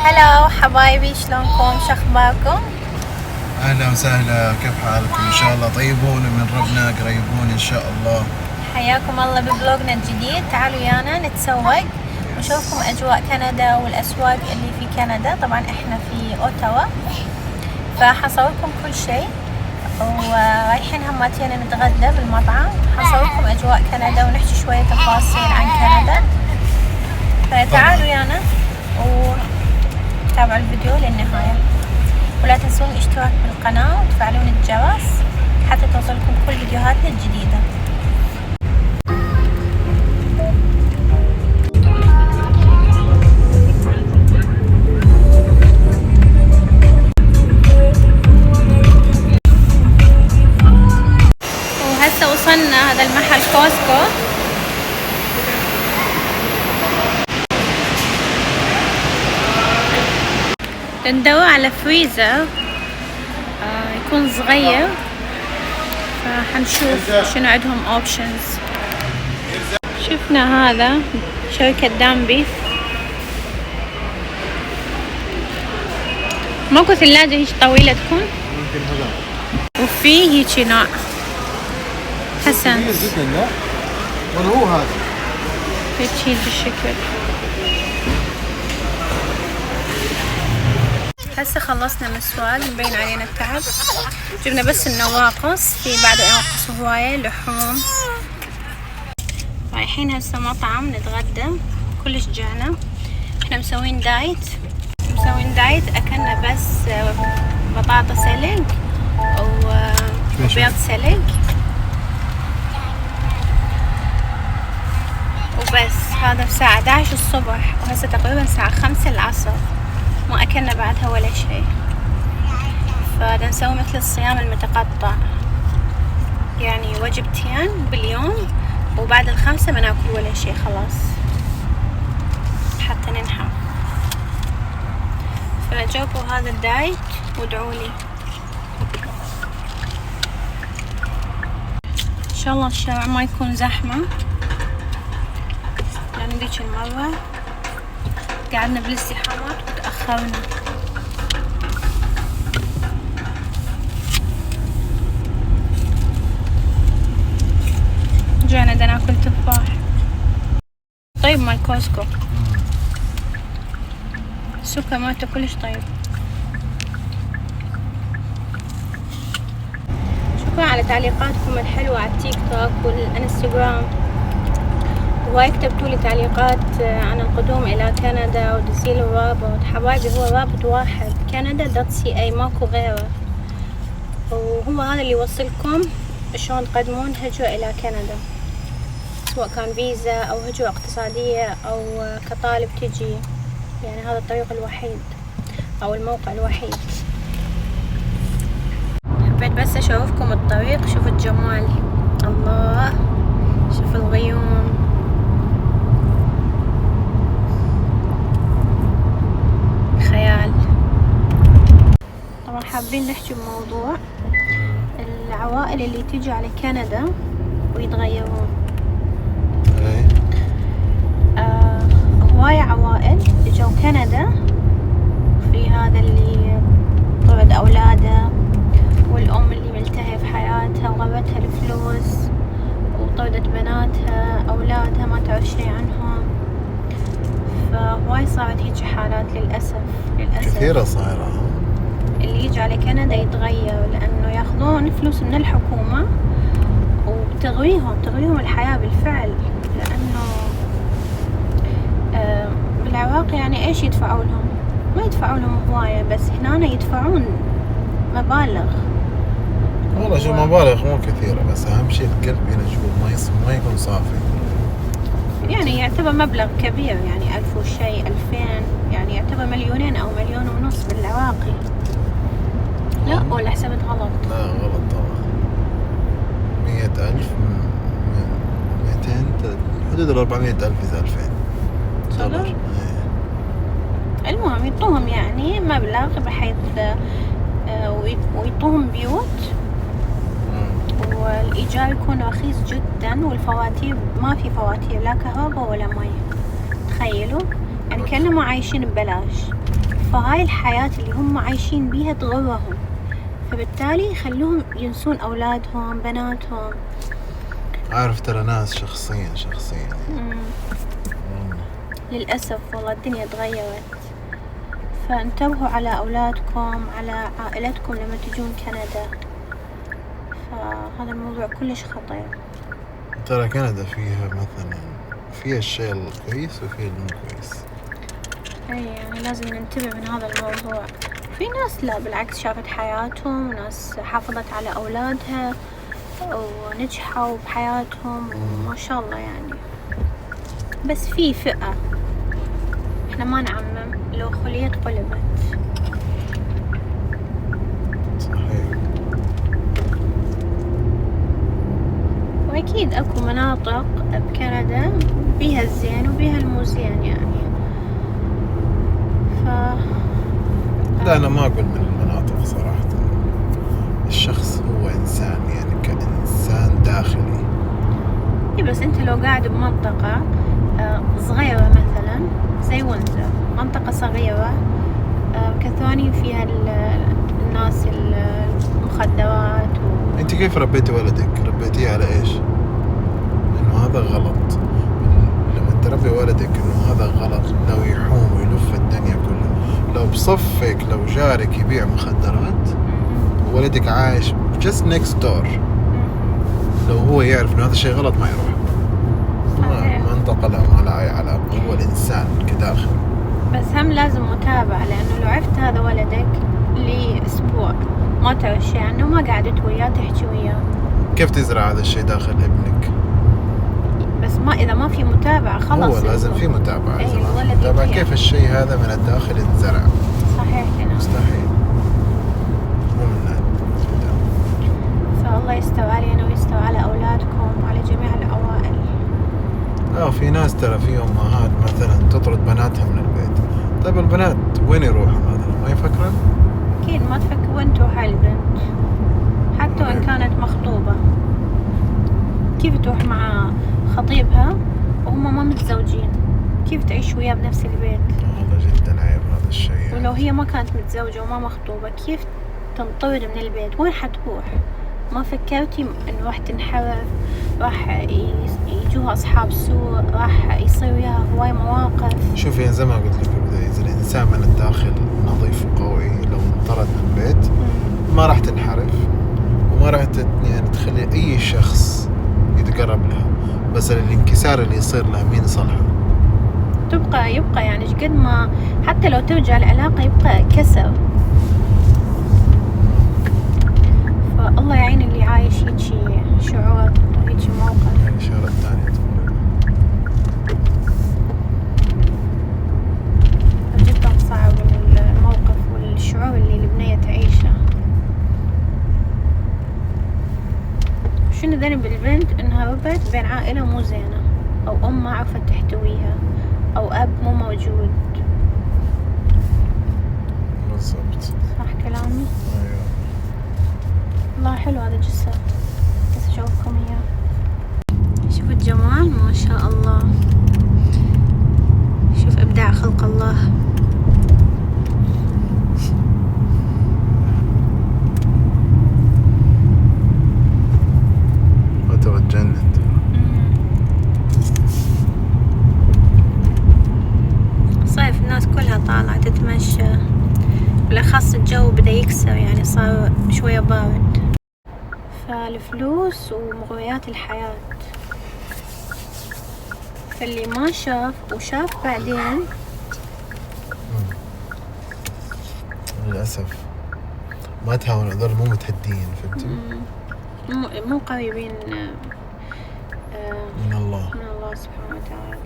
هلا حبايبي، شلونكم؟ شخباركم؟ اهلا وسهلا، كيف حالكم؟ ان شاء الله طيبون من ربنا، قريبون ان شاء الله. حياكم الله ببلوغنا الجديد. تعالوا ويانا نتسوق ونشوفكم اجواء كندا والاسواق اللي في كندا. طبعا احنا في اوتاوا، فحصوركم كل شيء، ورايحين هماتين نتغدى بالمطعم. حصوركم اجواء كندا ونحكي شوية تفاصيل عن كندا. فتعالوا ويانا وتابعوا الفيديو للنهاية، ولا تنسون الاشتراك بالقناة وتفعلون الجرس حتى توصلكم كل فيديوهاتنا الجديدة. وهسه وصلنا هذا المحل كوسكو. ندور على فريزر يكون صغير، فحنشوف شنو عندهم اوبشنز. شفنا هذا شركة دامبي، ماكو ثلاجة هيك طويلة تكون، وفي هيك نوع حسن ولا هو هذا هيك بالشكل. هسه خلصنا مسواق، مبين علينا التعب. جبنا بس النواقص، في بعد نواقص هواية، لحوم. رايحين هسه مطعم نتغدى، كلش جعنا. احنا مسوين دايت، اكلنا بس بطاطا سلق وبيض سلق وبس. هذا الساعة 11 الصبح، وهسه تقريبا الساعة 5 العصر، ما أكلنا بعدها ولا شيء. فدا نسوي مثل الصيام المتقطع، يعني وجبتين باليوم، وبعد 5 ما ناكل ولا شيء خلاص حتى ننحر. فجربوا هذا الدايت وادعولي. إن شاء الله الشارع ما يكون زحمة، لأن ذيك المرة قعدنا بالازدحامات وتأخرنا. جانا دا ناكل تفاح. طيب مال كوسكو، السكر مالته كلش طيب. شكرا على تعليقاتكم الحلوة على التيك توك والانستغرام، وهاي كتبتوا لي تعليقات عن القدوم إلى كندا ودزيل الرابط. حبايبي هو رابط واحد، canada.ca، ماكو غيره، وهو هذا اللي يوصلكم شلون تقدمون هجرة إلى كندا، سواء كان فيزا أو هجرة اقتصادية أو كطالب تجي. يعني هذا الطريق الوحيد أو الموقع الوحيد. حبيت بس أشوفكم الطريق، شوفوا الجمال، الله، شوفوا الغيوم. خيال. طبعا حابين نحكي بموضوع العوائل اللي تيجي على كندا ويتغيرون. هواية عوائل اجوا كندا، في هذا اللي طرد اولاده، والام اللي ملتهية في حياتها وغبتها الفلوس، وطردت بناتها اولادها ما تعرف شي عنهم. فهواي صارت هيك حالات للأسف كثيرة صايرة. اللي يجي على كندا يتغير، لأنه ياخذون فلوس من الحكومة وتغويهم الحياة بالفعل. لأنه بالعراق يعني إيش يدفعوا لهم؟ ما يدفعوا لهم هواية، بس هنا يدفعون مبالغ. والله شو مبالغ مو كثيرة، بس أهم شيء القلب ينجبه، ما يكون صافي. يعني يعتبر مبلغ كبير، يعني 1000 وشي 2000، يعني يعتبر 2 أو 1.5 مليون بالعراقي. لا ولا حسبت غلط؟ لا غلط طبعا. 100,000 200 حدود 400,000 إذا 2000 دولار. المهم يعطوهم يعني مبلغ بحيث ويعطوهم بيوت، والإيجار يكون رخيص جدا، والفواتير ما في فواتير، لا كهرباء ولا مي. تخيلوا يعني كأنهم عايشين ببلاش. فهاي الحياة اللي هم عايشين بيها تغرهم، فبالتالي يخلوهم ينسون أولادهم بناتهم. عارف ترى ناس شخصيا مم. والله. للأسف والله الدنيا تغيرت، فانتبهوا على أولادكم على عائلتكم لما تجون كندا، فهذا الموضوع كلش خطير. ترى كندا فيها مثلا فيها الشيء الكويس وفيها المو كويس. أي يعني لازم ننتبه من هذا الموضوع. في ناس لا بالعكس شافت حياتهم، وناس حافظت على أولادها ونجحوا بحياتهم ما شاء الله يعني. بس في فئة، احنا ما نعمم، لو خليت قلبت. صحيح. وأكيد أكو مناطق بكندا بيها الزين وبيها المو زين يعني. لا أنا ما أقول من المناطق صراحة، الشخص هو إنسان يعني كإنسان داخلي. إيه بس أنت لو قاعد بمنطقة صغيرة مثلا زي وينزر، منطقة صغيرة كثواني فيها الناس المخدرات أنت كيف ربيتي ولدك؟ ربيتيه على إيش؟ إنه هذا غلط. لما تربي ولدك إنه هذا غلط، لو يحوم ويلف الدنيا كلها، لو بصفك لو جارك يبيع مخدرات وولدك عايش just next door، لو هو يعرف إنه هذا الشيء غلط ما يروح. ما انتقل ما له أي علاقة، هو الإنسان كداخل. بس هم لازم متابعة، لأنه لو عرفت هذا ولدك لأسبوع ما ترى شيء عنه، ما قعدت وياه تحكي وياه، كيف تزرع هذا الشيء داخل ابنك؟ بس ما إذا ما في متابعة خلاص. هو لازم في متابعة. إذا ما في الولد متابعة يضيع. كيف الشيء هذا من الداخل ينزرع؟ صحيح كلام. مستحيل. مو من فالله يستر علينا ويستر على أولادكم وعلى جميع العوائل. لا في ناس ترى في أمهات مثلا تطرد بناتها من البيت. طيب البنات وين يروحوا مثلا؟ ما يفكرن؟ أكيد ما تفكر وين تروح البنت، حتى وإن كانت مخطوبة. كيف تروح مع خطيبها وهم ما متزوجين؟ كيف تعيش وياه بنفس البيت؟ والله جدا عيب هذا الشيء يعني. ولو هي ما كانت متزوجة وما مخطوبة كيف تنطرد من البيت؟ وين حتروح؟ ما فكرتي إنه راح تنحرف، راح يجوها أصحاب سوء، راح يصير وياها هواي مواقف. شوفي يعني زي ما قلت لك في البداية، إذا الإنسان من الداخل نظيف وقوي لو انطرد من البيت ما راح تنحرف وما راح يعني تخلي أي شخص يتقرب لها. بس الانكسار اللي يصير لها مين صلحه؟ يبقى يعني قد ما حتى لو ترجع العلاقة يبقى كسر. فالله يعين اللي عايش هيجي شعور وهيجي موقف. يعني الإشارة الثانية تقول جدا صعب الموقف والشعور اللي البنية تعيشه. شنو ذنب البنت إنها ربت بين عائلة مو زينة، أو أم ما عرفت تحتويها، أو أب مو موجود. بالضبط. صح كلامي؟ أيوة. والله حلو هذا جسر، بس أشوفكم إياه. شوفوا الجمال ما شاء الله، شوف إبداع خلق الله. وتوجنن. صيف الناس كلها طالعة تتمشى، بالأخص الجو بدأ يكسر يعني صار شوية بارد. فالفلوس ومغريات الحياة، فاللي ما شاف وشاف بعدين للأسف ما تهاون، هذول مو متهدين، فهمتي؟ مو قريبين من الله. من الله سبحانه وتعالى.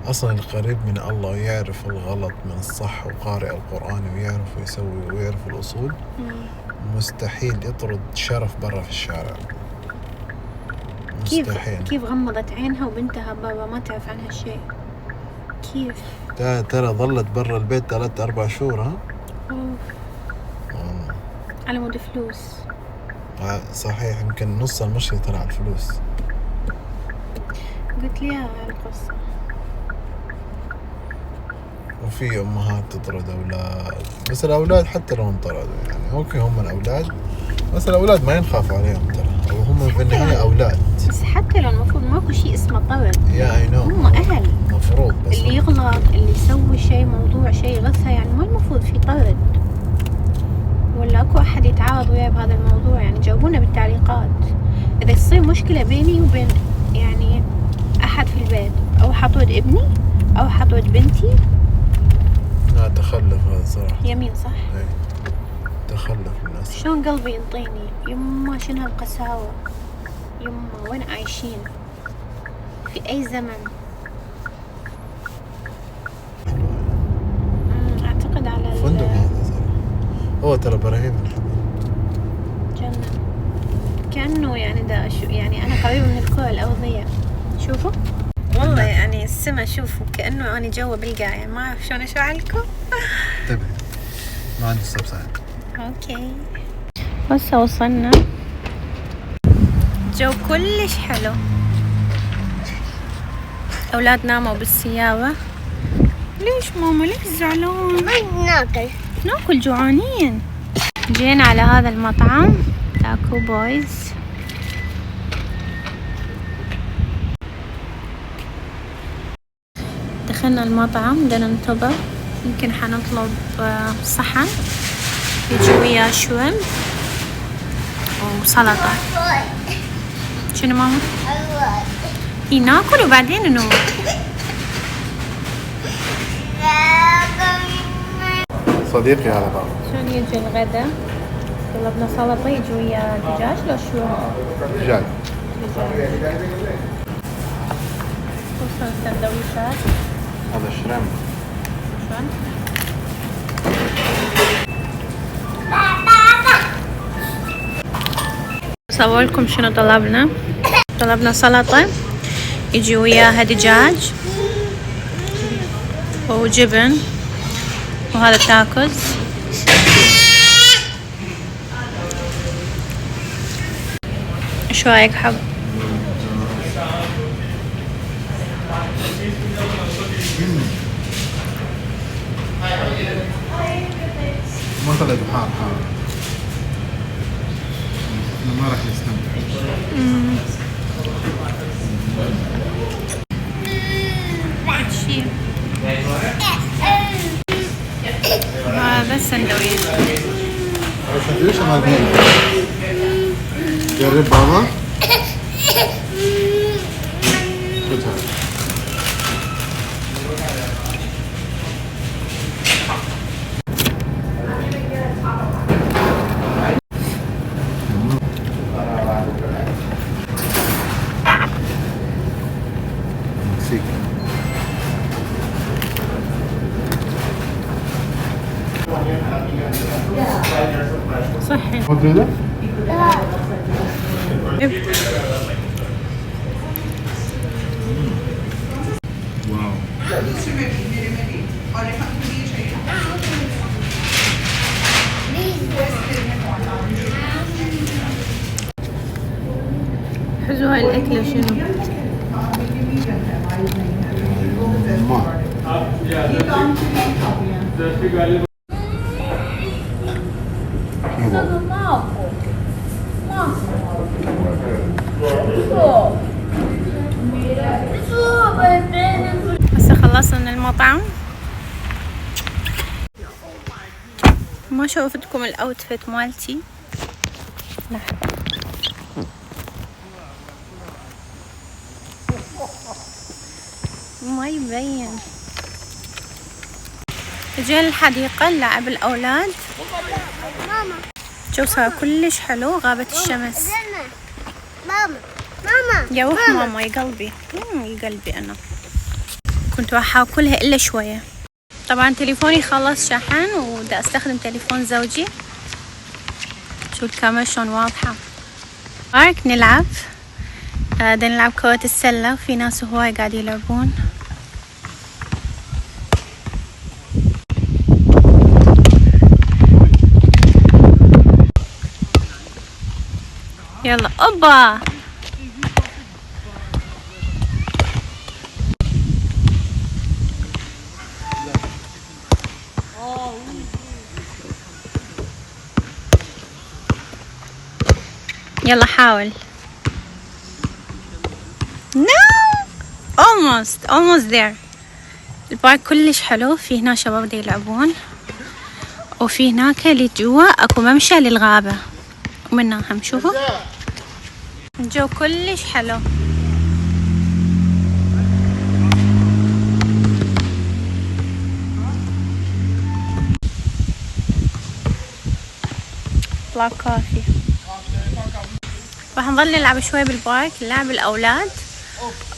أصلا القريب من الله يعرف الغلط من الصح وقارئ القرآن ويعرف ويسوي ويعرف الأصول، مستحيل يطرد شرف برا في الشارع. مستحيل. كيف غمضت عينها وبنتها برا ما تعرف عنها شيء؟ كيف؟ ترى ظلت برا البيت 3-4 شهور. ها؟ على مود فلوس. صحيح، يمكن نص المشي ترى على الفلوس. قلت لي القصة وفي امهات تطرد اولاد، بس الاولاد حتى لو انطردوا يعني اوكي هم الاولاد، بس الاولاد ما ينخاف عليهم ترى، او هم في النهايه اولاد. بس حتى لو المفروض ماكو شيء اسمه طرد. يا اي نو هم اهل مفروض، بس اللي يغلط اللي يسوي شيء موضوع شيء غثة يعني ما المفروض في طرد، ولا اكو احد يتعارض وياه بهذا الموضوع. يعني جاوبونا بالتعليقات اذا تصير مشكلة بيني وبين يعني احد في البيت، او حطود ابني او حطود بنتي. لا تخلف هذا صراحة. يمين صح. اي تخلف للأسف. شلون قلبي ينطيني يما، شنو هالقساوة يما، وين عايشين في اي زمن؟ اعتقد على فندق هذا صراحة. هو ترى ابراهيم نحبه جنة، كأنه يعني دا شو يعني انا قريبة من الكرة الارضية. شوفوا والله يعني السما، شوفوا كأنه انا جوا بالقاع، ما اعرف شلون اشرح لكم. انتبه ما عندي ستوب ساين. اوكي هسه وصلنا، جو كلش حلو. اولاد ناموا بالسيارة. ليش ماما ليش زعلان؟ ناكل جوعانين. جينا على هذا المطعم تاكو بويز. دخلنا المطعم بدنا ننتظر، يمكن حنطلب صحن يجي وياه شريمب وسلطة. شنو ماما؟ هي ناكل وبعدين ننوم. صديقي على بعض. شلون يجي الغدا؟ طلبنا سلطة يجي وياه دجاج لو شريمب؟ دجاج. وصل السندويشات. هذا شريمب. شلون؟ أصور لكم شنو طلبنا. طلبنا سلطة يجي وياها دجاج وجبن، وهذا تاكوز. شو رايك حب؟ ما طلعت بحار حار، احنا ما راح نستمتع. هذا السندويش. السندويش مال مين؟ جرب بابا. خذ هذا. صحي. خذ واو. حزو هاي الأكلة شنو؟ هسه خلصنا من المطعم. ما شوفتكم الاوتفيت مالتي، لحظة. ما يبين. جينا الحديقة نلعب الأولاد. جو صار كلش حلو، غابت الشمس. ماما يا روح ماما يا قلبي. يا قلبي أنا كنت راح أكلها إلا شوية. طبعا تليفوني خلص شحن ودا أستخدم تليفون زوجي. شو الكاميرا شلون واضحة. بارك نلعب. دا نلعب كرة السلة وفي ناس هواي قاعد يلعبون. يلا اوبا. يلا حاول. No almost there. البارك كلش حلو، في هنا شباب دي يلعبون، وفي هناك اللي جوا اكو ممشى للغابة، ومنها هم شوفوا الجو كلش حلو. بلاك كوفي. راح نظل نلعب شوي بالبارك، نلعب الأولاد،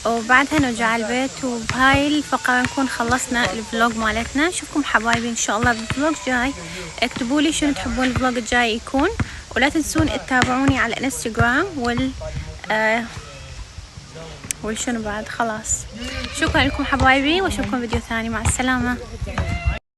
وبعدها نرجع البيت. وبهاي الفقرة نكون خلصنا الفلوج مالتنا. نشوفكم حبايبي إن شاء الله بالفلوج جاي. اكتبوا لي شنو تحبون الفلوج الجاي يكون، ولا تنسون تتابعوني على الانستغرام والشنو بعد. خلاص، شكرا لكم حبايبي، واشوفكم فيديو ثاني. مع السلامة.